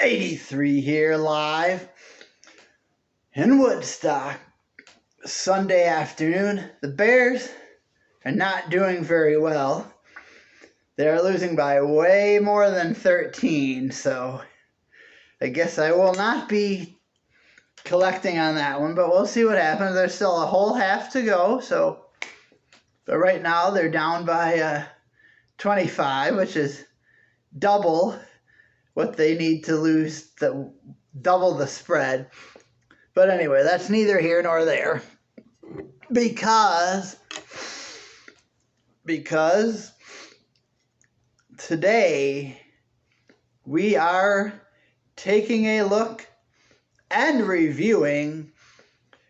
83 here live in Woodstock. Sunday afternoon. The Bears are not doing very well. They're losing by way more than 13, so I guess I will not be collecting on that one, but we'll see what happens. There's still a whole half to go, but right now they're down by 25, which is double what they need to lose, double the spread. But anyway, that's neither here nor there, because today we are taking a look and reviewing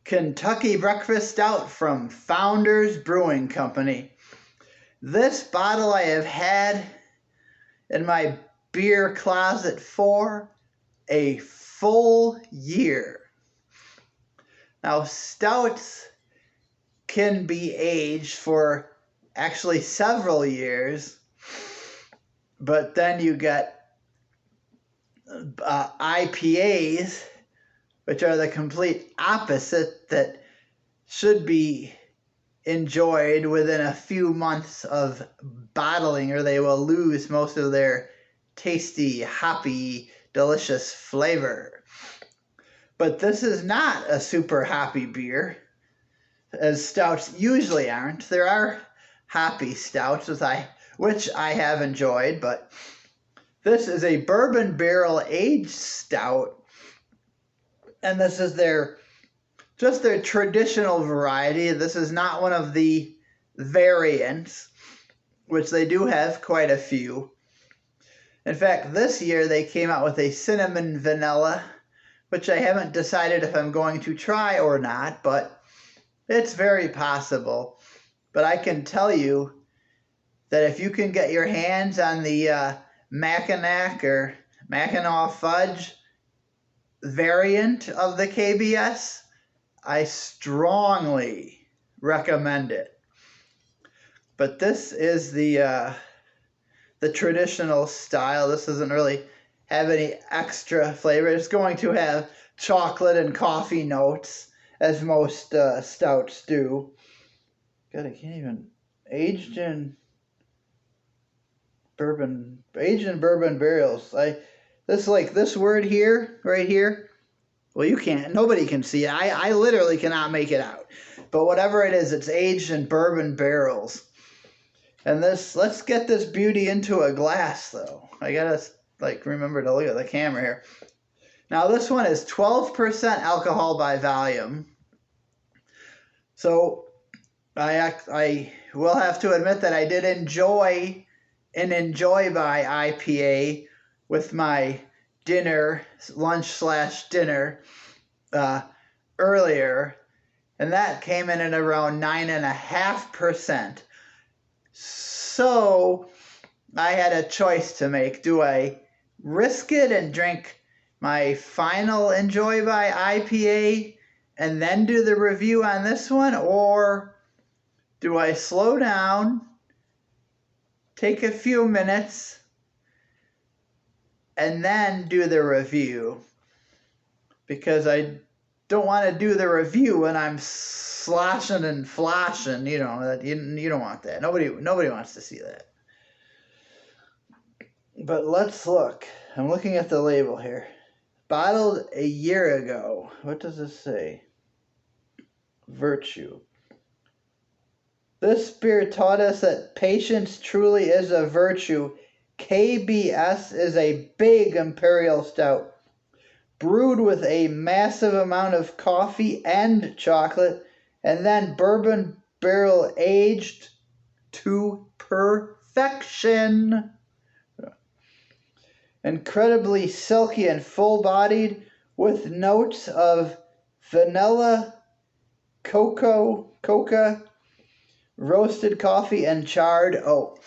Kentucky Breakfast Stout from Founders Brewing Company. This bottle I have had in my beer closet for a full year. Now, stouts can be aged for actually several years, but then you get IPAs, which are the complete opposite, that should be enjoyed within a few months of bottling, or they will lose most of their tasty, hoppy, delicious flavor. But this is not a super hoppy beer, as stouts usually aren't. There are hoppy stouts, which I have enjoyed, but this is a bourbon barrel aged stout, and this is just their traditional variety. This is not one of the variants, which they do have quite a few. In fact, this year they came out with a cinnamon vanilla, which I haven't decided if I'm going to try or not, but it's very possible. But I can tell you that if you can get your hands on the Mackinac or Mackinac Fudge variant of the KBS, I strongly recommend it. But this is the traditional style. This doesn't really have any extra flavor. It's going to have chocolate and coffee notes, as most stouts do. God, I can't even. Aged in bourbon barrels. This word here, right here. Well, you can't. Nobody can see it. I literally cannot make it out. But whatever it is, it's aged in bourbon barrels. And let's get this beauty into a glass, though. I gotta remember to look at the camera here. Now this one is 12% alcohol by volume. So I will have to admit that I did enjoy an Enjoy by IPA with my lunch/dinner earlier, and that came in at around 9.5%. So I had a choice to make. Do I risk it and drink my final Enjoy by IPA and then do the review on this one, or do I slow down, take a few minutes, and then do the review? Because I don't want to do the review when I'm sloshing and floshing. You don't want that. Nobody wants to see that. But let's look. I'm looking at the label here. Bottled a year ago. What does this say? Virtue. This beer taught us that patience truly is a virtue. KBS is a big imperial stout, brewed with a massive amount of coffee and chocolate, and then bourbon barrel aged to perfection. Incredibly silky and full-bodied, with notes of vanilla, coca, roasted coffee, and charred oak.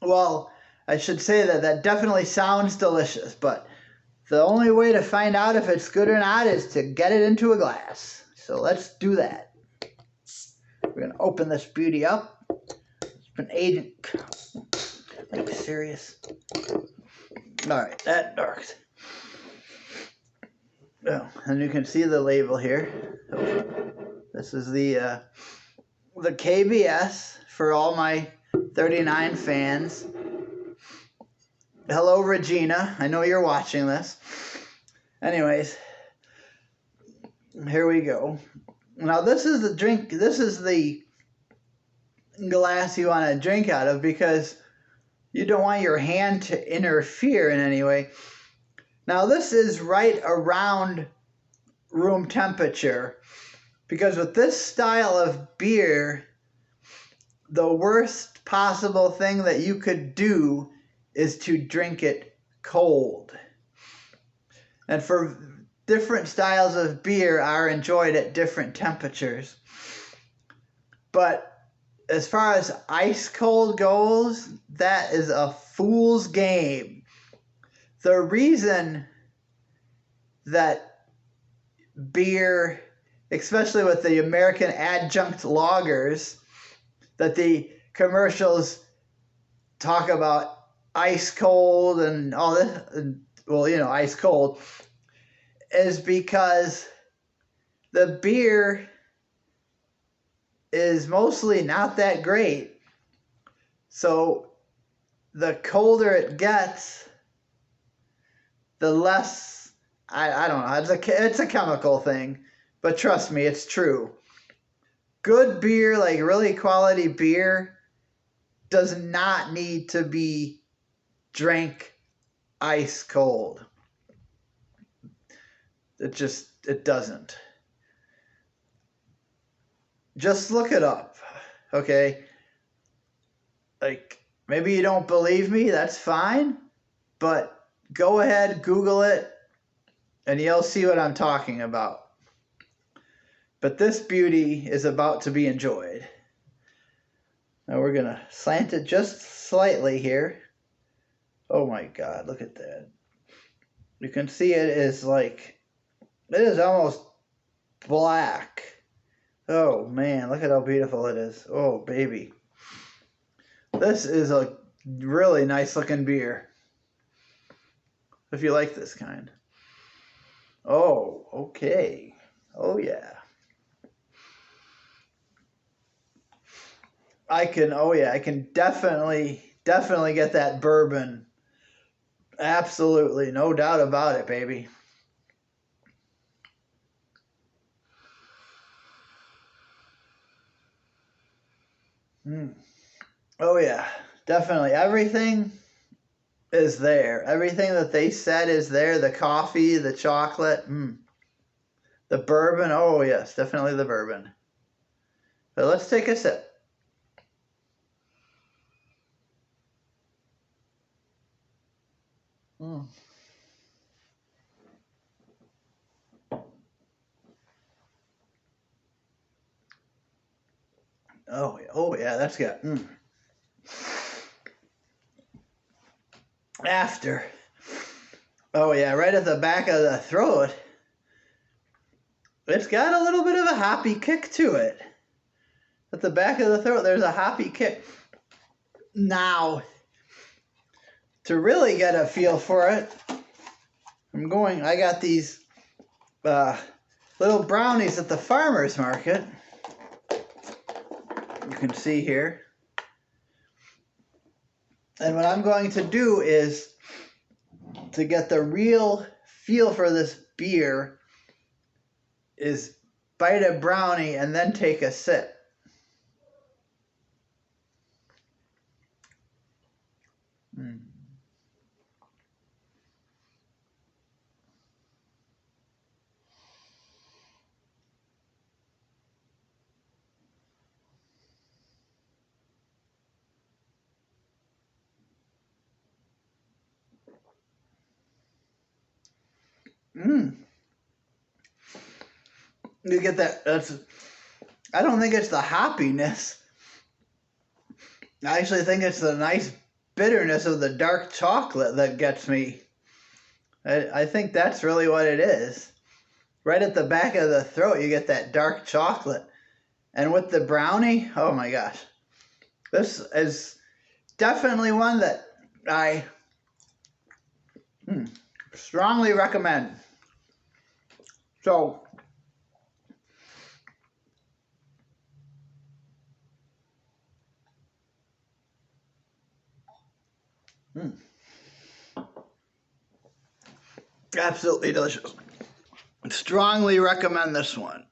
Well, I should say that definitely sounds delicious, but the only way to find out if it's good or not is to get it into a glass. So let's do that. We're going to open this beauty up. It's been aging. Are you serious? All right, that works. Oh, and you can see the label here. This is the KBS for all my 39 fans. Hello, Regina. I know you're watching this. Anyways, here we go. Now, this is the drink. This is the glass you want to drink out of because you don't want your hand to interfere in any way. Now, this is right around room temperature because with this style of beer, the worst possible thing that you could do is to drink it cold. And for different styles of beer are enjoyed at different temperatures. But as far as ice cold goes, that is a fool's game. The reason that beer, especially with the American adjunct lagers, that the commercials talk about ice cold and all this, and, well, you know, ice cold, is because the beer is mostly not that great. So the colder it gets, the less, I don't know, it's a chemical thing, but trust me, it's true. Good beer, like really quality beer, does not need to be drank ice cold. It doesn't. Just look it up, okay? Like, maybe you don't believe me, that's fine, but go ahead, Google it, and you'll see what I'm talking about. But this beauty is about to be enjoyed. Now we're going to slant it just slightly here. Oh my God, look at that. You can see it is like, it is almost black. Oh man, look at how beautiful it is. Oh baby. This is a really nice looking beer. If you like this kind. Oh, okay. Oh yeah. I can definitely get that bourbon. Absolutely, no doubt about it, baby. Oh yeah, definitely. Everything is there. Everything that they said is there. The coffee, the chocolate, the bourbon. Oh yes, definitely the bourbon. But let's take a sip. Oh yeah, that's good. After. Oh yeah, right at the back of the throat. It's got a little bit of a hoppy kick to it. At the back of the throat, there's a hoppy kick. Now, to really get a feel for it, I got these little brownies at the farmer's market. You can see here. And what I'm going to do is, to get the real feel for this beer, is bite a brownie and then take a sip. You get that. I don't think it's the hoppiness. I actually think it's the nice bitterness of the dark chocolate that gets me. I think that's really what it is. Right at the back of the throat, you get that dark chocolate. And with the brownie, oh my gosh. This is definitely one that I Strongly recommend. So, absolutely delicious. Strongly recommend this one.